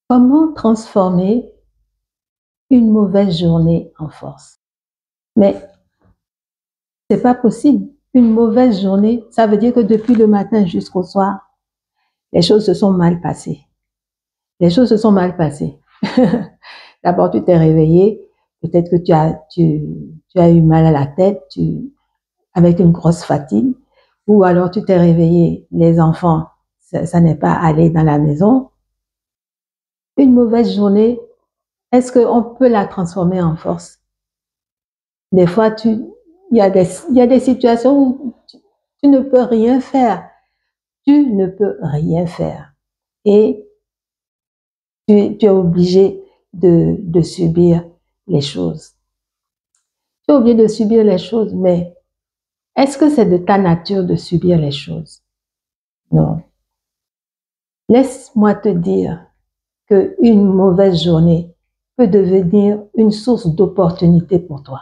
Comment transformer une mauvaise journée en force? Mais c'est pas possible. Une mauvaise journée, ça veut dire que depuis le matin jusqu'au soir, les choses se sont mal passées. Les choses se sont mal passées. D'abord, tu t'es réveillé, peut-être que tu as eu mal à la tête, avec une grosse fatigue, ou alors tu t'es réveillé, les enfants, ça n'est pas allé dans la maison. Une mauvaise journée, est-ce qu'on peut la transformer en force? Des fois, il y a des situations où tu ne peux rien faire. Tu ne peux rien faire. Et tu es obligé de subir les choses. Tu es obligé de subir les choses, mais est-ce que c'est de ta nature de subir les choses? Non. Laisse-moi te dire qu'une mauvaise journée peut devenir une source d'opportunité pour toi.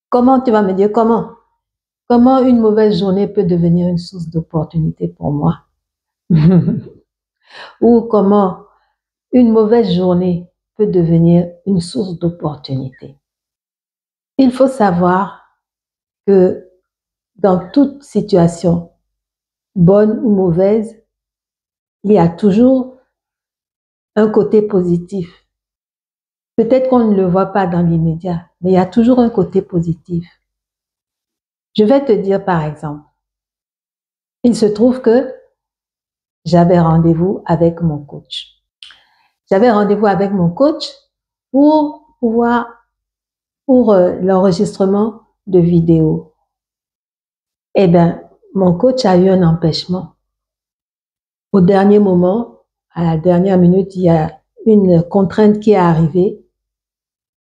Comment tu vas me dire comment? Comment une mauvaise journée peut devenir une source d'opportunité pour moi? Ou comment une mauvaise journée peut devenir une source d'opportunité? Il faut savoir que dans toute situation, bonne ou mauvaise, il y a toujours un côté positif. Peut-être qu'on ne le voit pas dans l'immédiat, mais il y a toujours un côté positif. Je vais te dire par exemple, il se trouve que j'avais rendez-vous avec mon coach. J'avais rendez-vous avec mon coach pour l'enregistrement de vidéos. Eh bien, mon coach a eu un empêchement. Au dernier moment, à la dernière minute, il y a une contrainte qui est arrivée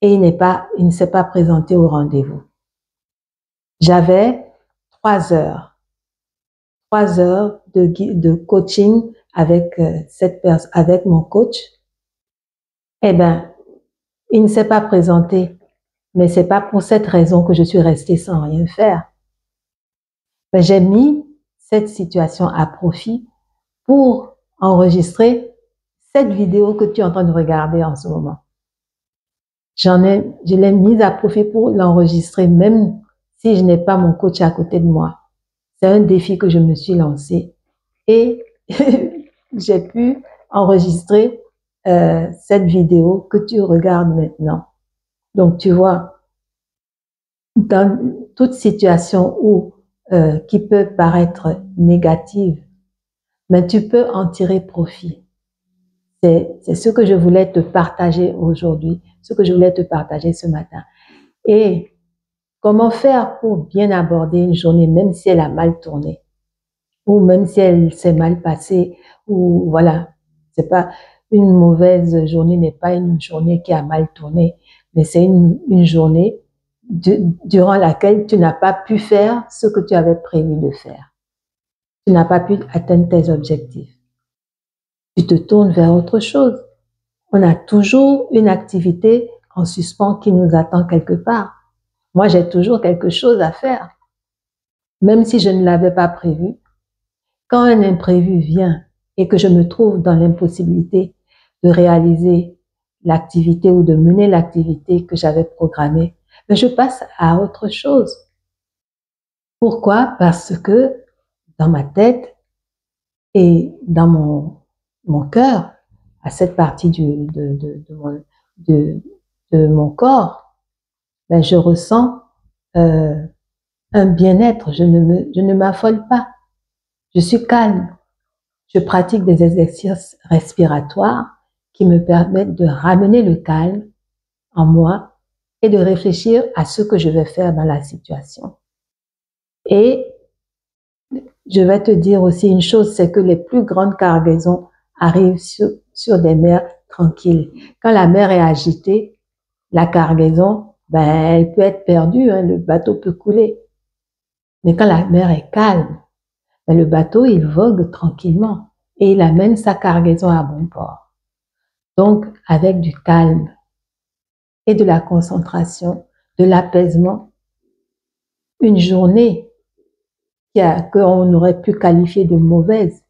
et il ne s'est pas présenté au rendez-vous. J'avais 3 heures de coaching avec avec mon coach. Eh bien, il ne s'est pas présenté, mais c'est pas pour cette raison que je suis restée sans rien faire. Ben, j'ai mis cette situation à profit pour enregistrer cette vidéo que tu es en train de regarder en ce moment. Je l'ai mise à profit pour l'enregistrer, même si je n'ai pas mon coach à côté de moi. C'est un défi que je me suis lancé et j'ai pu enregistrer cette vidéo que tu regardes maintenant. Donc, tu vois, dans toute situation qui peut paraître négative, mais tu peux en tirer profit. C'est ce que je voulais te partager aujourd'hui, ce que je voulais te partager ce matin. Et comment faire pour bien aborder une journée, même si elle a mal tourné, ou même si elle s'est mal passée, ou voilà, c'est pas une mauvaise journée, n'est pas une journée qui a mal tourné, mais c'est une journée durant laquelle tu n'as pas pu faire ce que tu avais prévu de faire. Tu n'as pas pu atteindre tes objectifs. Tu te tournes vers autre chose. On a toujours une activité en suspens qui nous attend quelque part. Moi, j'ai toujours quelque chose à faire, même si je ne l'avais pas prévu. Quand un imprévu vient et que je me trouve dans l'impossibilité de réaliser l'activité ou de mener l'activité que j'avais programmée, mais je passe à autre chose. Pourquoi? Parce que dans ma tête et dans mon cœur, à cette partie de mon corps, ben je ressens un bien-être. Je ne m'affole pas. Je suis calme. Je pratique des exercices respiratoires qui me permettent de ramener le calme en moi et de réfléchir à ce que je vais faire dans la situation. Et je vais te dire aussi une chose, c'est que les plus grandes cargaisons arrivent sur des mers tranquilles. Quand la mer est agitée, la cargaison, ben, elle peut être perdue, hein, le bateau peut couler. Mais quand la mer est calme, ben, le bateau, il vogue tranquillement et il amène sa cargaison à bon port. Donc, avec du calme et de la concentration, de l'apaisement, une journée qu'on aurait pu qualifier de mauvaise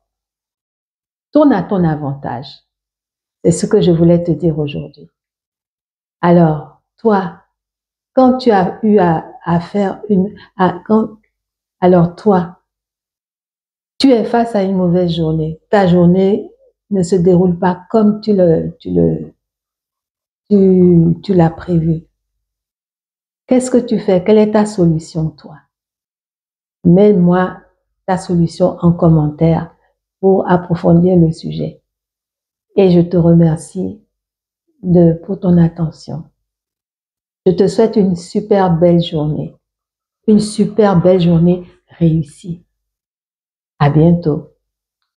tourne à ton avantage. C'est ce que je voulais te dire aujourd'hui. Alors, toi, quand tu as eu à faire alors toi, tu es face à une mauvaise journée. Ta journée ne se déroule pas comme tu l'as prévu. Qu'est-ce que tu fais? Quelle est ta solution, toi? Mets-moi ta solution en commentaire pour approfondir le sujet. Et je te remercie pour ton attention. Je te souhaite une super belle journée. Une super belle journée réussie. À bientôt.